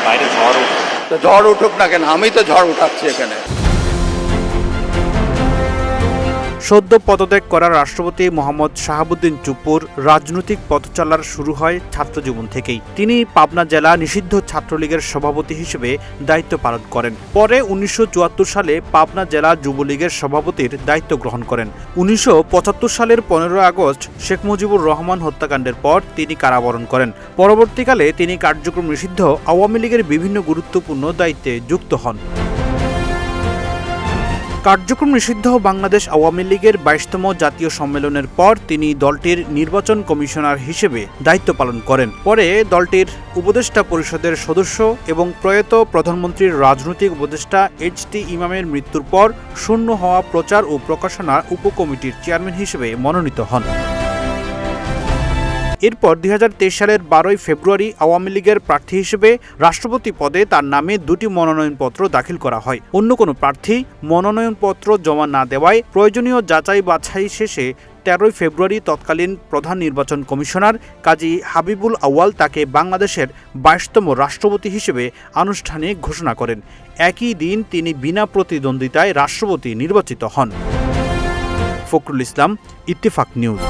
বাইরে ঝড় উঠছে। তো ঝড় উঠুক না কেন, আমি তো ঝড় উঠাচ্ছি এখানে। সদ্য পদত্যাগ করা রাষ্ট্রপতি মোহাম্মদ শাহাবুদ্দিন চুপ্পুর রাজনৈতিক পথচলার শুরু হয় ছাত্রজীবন থেকেই। তিনি পাবনা জেলা নিষিদ্ধ ছাত্রলীগের সভাপতি হিসেবে দায়িত্ব পালন করেন। পরে 1974 সালে পাবনা জেলা যুবলীগের সভাপতির দায়িত্ব গ্রহণ করেন। 1975 সালের 15 আগস্ট শেখ মুজিবুর রহমান হত্যাকাণ্ডের পর তিনি কারাবরণ করেন। পরবর্তীকালে তিনি কার্যক্রম নিষিদ্ধ আওয়ামী লীগের বিভিন্ন গুরুত্বপূর্ণ দায়িত্বে যুক্ত হন। কার্যক্রম নিষিদ্ধ বাংলাদেশ আওয়ামী লীগের 22তম জাতীয় সম্মেলনের পর তিনি দলটির নির্বাচন কমিশনার হিসেবে দায়িত্ব পালন করেন। পরে দলটির উপদেষ্টা পরিষদের সদস্য এবং প্রয়াত প্রধানমন্ত্রীর রাজনৈতিক উপদেষ্টা এইচ.টি. ইমামের মৃত্যুর পর শূন্য হওয়া প্রচার ও প্রকাশনা উপকমিটির চেয়ারম্যান হিসেবে মনোনীত হন। এরপর 2023 সালের 12 ফেব্রুয়ারি আওয়ামী লীগের প্রার্থী হিসেবে রাষ্ট্রপতি পদে তার নামে 2টি মনোনয়নপত্র দাখিল করা হয়। অন্য কোনো প্রার্থী মনোনয়নপত্র জমা না দেওয়ায় প্রয়োজনীয় যাচাই বাছাই শেষে 13 ফেব্রুয়ারি তৎকালীন প্রধান নির্বাচন কমিশনার কাজী হাবিবুল আউয়াল তাকে বাংলাদেশের 22তম রাষ্ট্রপতি হিসেবে আনুষ্ঠানিক ঘোষণা করেন। একই দিন তিনি বিনা প্রতিদ্বন্দ্বিতায় রাষ্ট্রপতি নির্বাচিত হন। ফখরুল ইসলাম, ইত্তেফাক নিউজ।